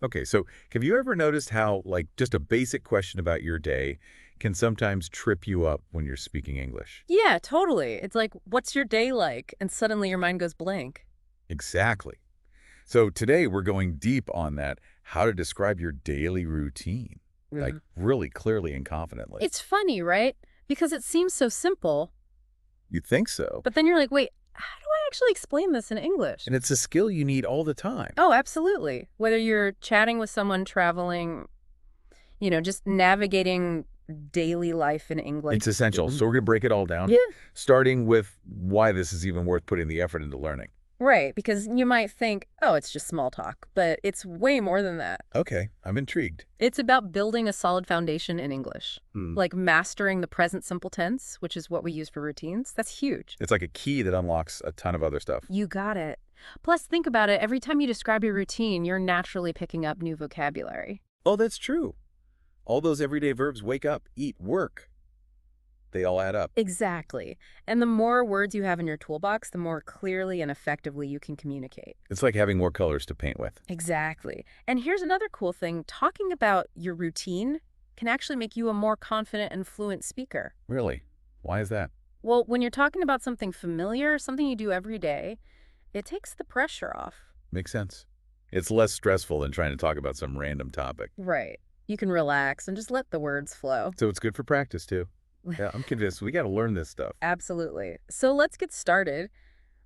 Okay, so have you ever noticed how, like, just a basic question about your day can sometimes trip you up when you're speaking English? Yeah, totally. It's like, what's your day like? And suddenly your mind goes blank. Exactly. So today we're going deep on that, how to describe your daily routine, like Mhm. really clearly and confidently. It's funny, right? Because it seems so simple, You think so? but then you're like, wait, how do I actually explain this in English? And it's a skill you need all the time. Oh, absolutely. Whether you're chatting with someone traveling, just navigating daily life in English. It's essential. So we're going to break it all down, Yeah. starting with why this is even worth putting the effort into learning. Right, because you might think, oh, it's just small talk, but it's way more than that. Okay, I'm intrigued. It's about building a solid foundation in English, Hmm. like mastering the present simple tense, which is what we use for routines. That's huge. It's like a key that unlocks a ton of other stuff. You got it. Plus, think about it. Every time you describe your routine, you're naturally picking up new vocabulary. Oh, that's true. All those everyday verbs, wake up, eat, work, they all add up. Exactly. And the more words you have in your toolbox, the more clearly and effectively you can communicate. It's like having more colors to paint with. Exactly. And here's another cool thing. Talking about your routine can actually make you a more confident and fluent speaker. Really? Why is that? Well, when you're talking about something familiar, something you do every day, it takes the pressure off. Makes sense. It's less stressful than trying to talk about some random topic. Right. You can relax and just let the words flow. So it's good for practice, too. Yeah, I'm convinced we got to learn this stuff. Absolutely. So let's get started.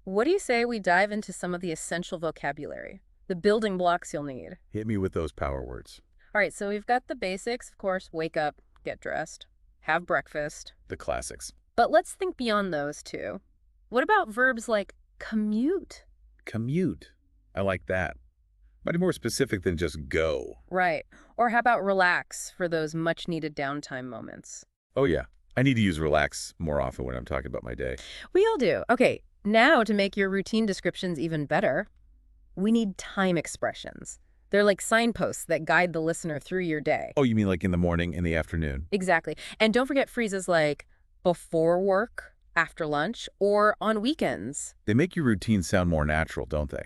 What do you say we dive into some of the essential vocabulary, the building blocks you'll need? Hit me with those power words. All right, so we've got the basics, of course, wake up, get dressed, have breakfast. The classics. But let's think beyond those too. What about verbs like commute? Commute. I like that. Might be more specific than just go. Right. Or how about relax for those much needed downtime moments? Oh, yeah. I need to use relax more often when I'm talking about my day. We all do. Okay, now to make your routine descriptions even better, we need time expressions. They're like signposts that guide the listener through your day. Oh, you mean like in the morning, in the afternoon? Exactly. And don't forget phrases like before work, after lunch, or on weekends. They make your routine sound more natural, don't they?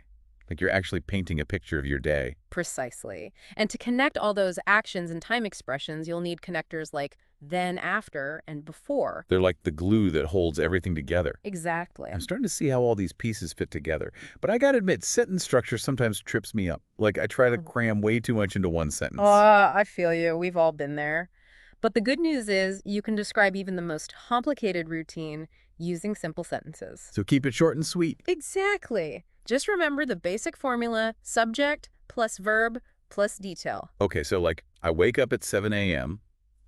Like you're actually painting a picture of your day. Precisely. And to connect all those actions and time expressions, you'll need connectors like then, after, and before. They're like the glue that holds everything together. Exactly. I'm starting to see how all these pieces fit together. But I gotta admit, sentence structure sometimes trips me up. Like I try to cram way too much into one sentence. I feel you. We've all been there. But the good news is you can describe even the most complicated routine using simple sentences. So keep it short and sweet. Exactly. Just remember the basic formula, subject plus verb plus detail. Okay, so like I wake up at 7 a.m.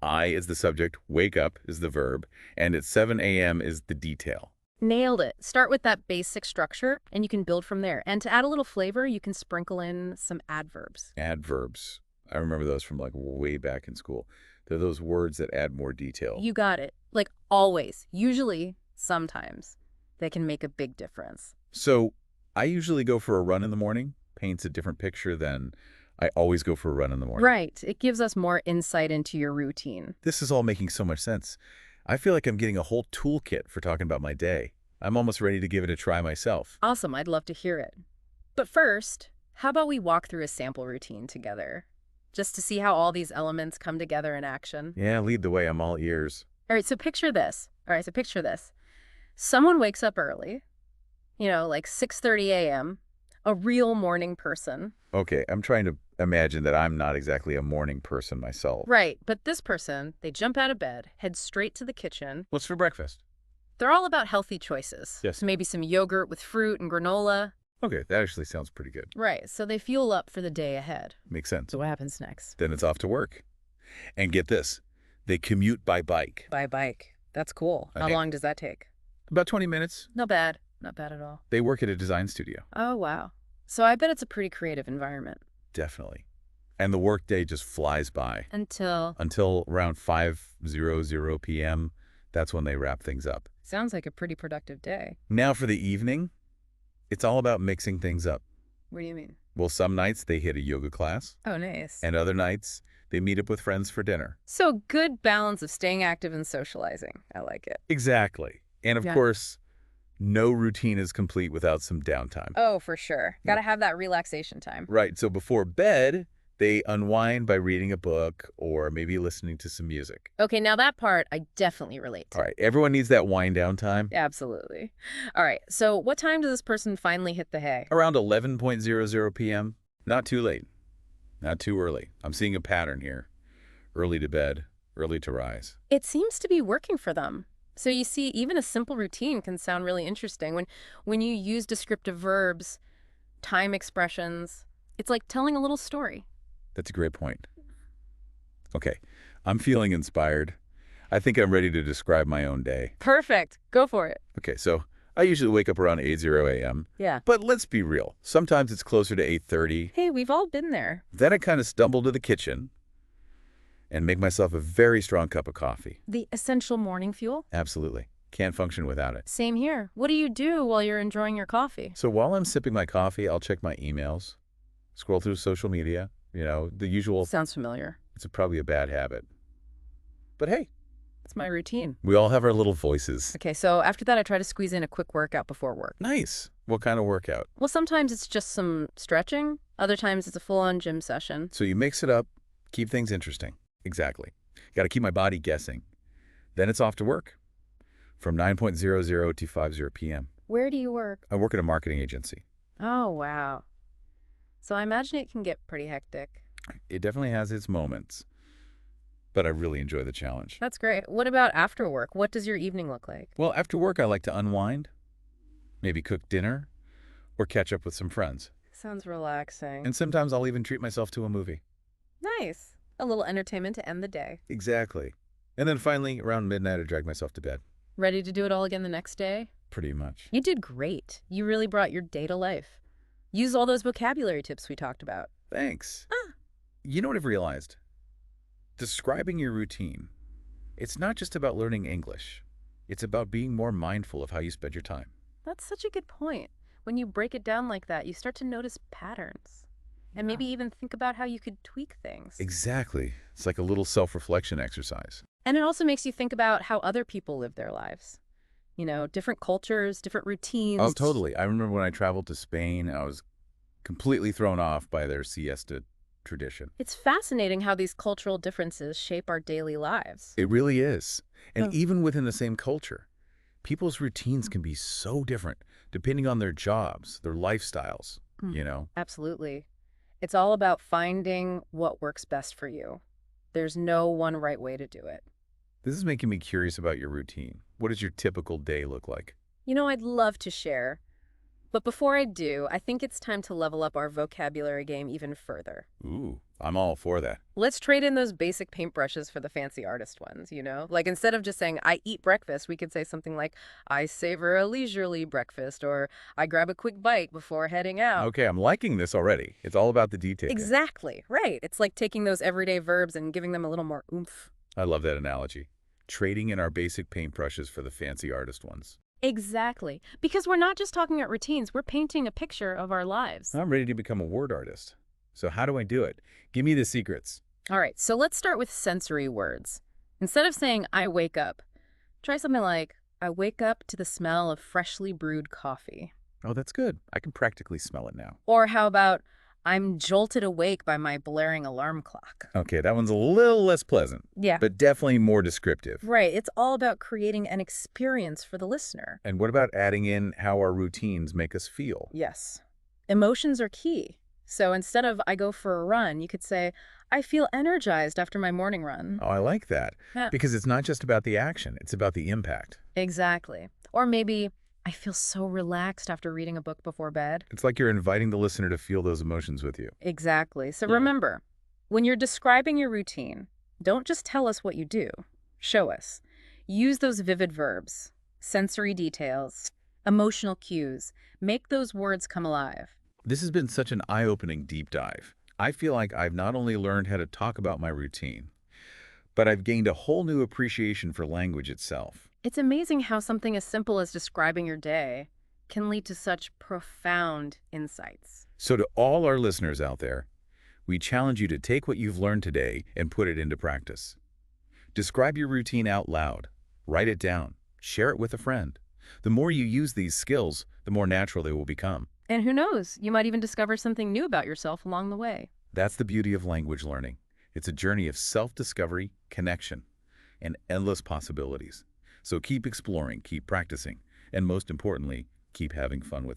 I is the subject, wake up is the verb, and at 7 a.m. is the detail. Nailed it. Start with that basic structure, and you can build from there. And to add a little flavor, you can sprinkle in some adverbs. Adverbs. I remember those from like way back in school. They're those words that add more detail. You got it. Like always, usually, sometimes, they can make a big difference. So I usually go for a run in the morning. Paints a different picture than I always go for a run in the morning. Right. It gives us more insight into your routine. This is all making so much sense. I feel like I'm getting a whole toolkit for talking about my day. I'm almost ready to give it a try myself. Awesome. I'd love to hear it. But first, how about we walk through a sample routine together? Just to see how all these elements come together in action. Yeah, lead the way. I'm all ears. All right, so picture this. Someone wakes up early, like 6:30 a.m., a real morning person. Okay, I'm trying to imagine that I'm not exactly a morning person myself. Right, but this person, they jump out of bed, head straight to the kitchen. What's for breakfast? They're all about healthy choices. Yes. So maybe some yogurt with fruit and granola. Okay, that actually sounds pretty good. Right, so they fuel up for the day ahead. Makes sense. So what happens next? Then it's off to work. And get this, they commute by bike. By bike. That's cool. How Okay. long does that take? About 20 minutes. Not bad. Not bad at all. They work at a design studio. Oh, wow. So I bet it's a pretty creative environment. Definitely. And the workday just flies by. Until around 5:00 p.m., that's when they wrap things up. Sounds like a pretty productive day. Now for the evening, it's all about mixing things up. What do you mean? Well, some nights they hit a yoga class, Oh, nice. and other nights they meet up with friends for dinner. So good balance of staying active and socializing. I like it. Exactly. And of Yeah. course, no routine is complete without some downtime. Oh, for sure. Gotta have that relaxation time. Right, so before bed, They unwind by reading a book or maybe listening to some music. Okay, now that part I definitely relate to. All right, everyone needs that wind down time. Absolutely. All right, so what time does this person finally hit the hay? Around 11:00 p.m. Not too late, not too early. I'm seeing a pattern here. Early to bed, early to rise. It seems to be working for them. So you see, even a simple routine can sound really interesting. When you use descriptive verbs, time expressions, it's like telling a little story. That's a great point. Okay, I'm feeling inspired. I think I'm ready to describe my own day. Perfect. Go for it. Okay, so I usually wake up around 8:00 a.m. Yeah. But let's be real. Sometimes it's closer to 8:30. Hey, we've all been there. Then I kind of stumble to the kitchen and make myself a very strong cup of coffee. The essential morning fuel? Absolutely. Can't function without it. Same here. What do you do while you're enjoying your coffee? So while I'm sipping my coffee, I'll check my emails, scroll through social media, the usual. Sounds familiar. It's probably a bad habit. But hey, It's my routine. we all have our little voices. Okay, so after that, I try to squeeze in a quick workout before work. Nice. What kind of workout? Well, sometimes it's just some stretching. Other times it's a full-on gym session. So you mix it up, keep things interesting. Exactly. Got to keep my body guessing. Then it's off to work from 9:00 to 5:00 p.m. Where do you work? I work at a marketing agency. Oh, wow. So I imagine it can get pretty hectic. It definitely has its moments, but I really enjoy the challenge. That's great. What about after work? What does your evening look like? Well, after work, I like to unwind, maybe cook dinner, or catch up with some friends. Sounds relaxing. And sometimes I'll even treat myself to a movie. Nice. A little entertainment to end the day. Exactly. And then finally, around midnight, I drag myself to bed. Ready to do it all again the next day? Pretty much. You did great. You really brought your day to life. Use all those vocabulary tips we talked about. Thanks. Ah. You know what I've realized? Describing your routine, it's not just about learning English. It's about being more mindful of how you spend your time. That's such a good point. When you break it down like that, you start to notice patterns. And maybe even think about how you could tweak things. Exactly. It's like a little self-reflection exercise. And it also makes you think about how other people live their lives. Different cultures, different routines. Oh, totally. I remember when I traveled to Spain, I was completely thrown off by their siesta tradition. It's fascinating how these cultural differences shape our daily lives. It really is. And Oh. even within the same culture, people's routines can be so different depending on their jobs, their lifestyles, Absolutely. It's all about finding what works best for you. There's no one right way to do it. This is making me curious about your routine. What does your typical day look like? I'd love to share. But before I do, I think it's time to level up our vocabulary game even further. Ooh, I'm all for that. Let's trade in those basic paintbrushes for the fancy artist ones, Like instead of just saying, I eat breakfast, we could say something like, I savor a leisurely breakfast, or I grab a quick bite before heading out. Okay, I'm liking this already. It's all about the detail. Exactly, right. It's like taking those everyday verbs and giving them a little more oomph. I love that analogy. Trading in our basic paintbrushes for the fancy artist ones. Exactly. Because we're not just talking about routines, we're painting a picture of our lives. I'm ready to become a word artist. So how do I do it? Give me the secrets. All right, so let's start with sensory words. Instead of saying, I wake up, try something like, I wake up to the smell of freshly brewed coffee. Oh, that's good. I can practically smell it now. Or how about, I'm jolted awake by my blaring alarm clock. Okay, that one's a little less pleasant, Yeah. but definitely more descriptive. Right, it's all about creating an experience for the listener. And what about adding in how our routines make us feel? Yes. Emotions are key. So instead of I go for a run, you could say, I feel energized after my morning run. Oh, I like that. Yeah. Because it's not just about the action, it's about the impact. Exactly. Or maybe, I feel so relaxed after reading a book before bed. It's like you're inviting the listener to feel those emotions with you. Exactly. So Yeah. remember, when you're describing your routine, don't just tell us what you do. Show us. Use those vivid verbs, sensory details, emotional cues. Make those words come alive. This has been such an eye-opening deep dive. I feel like I've not only learned how to talk about my routine, but I've gained a whole new appreciation for language itself. It's amazing how something as simple as describing your day can lead to such profound insights. So to all our listeners out there, we challenge you to take what you've learned today and put it into practice. Describe your routine out loud. Write it down. Share it with a friend. The more you use these skills, the more natural they will become. And who knows, you might even discover something new about yourself along the way. That's the beauty of language learning. It's a journey of self-discovery, connection, and endless possibilities. So keep exploring, keep practicing, and most importantly, keep having fun with it.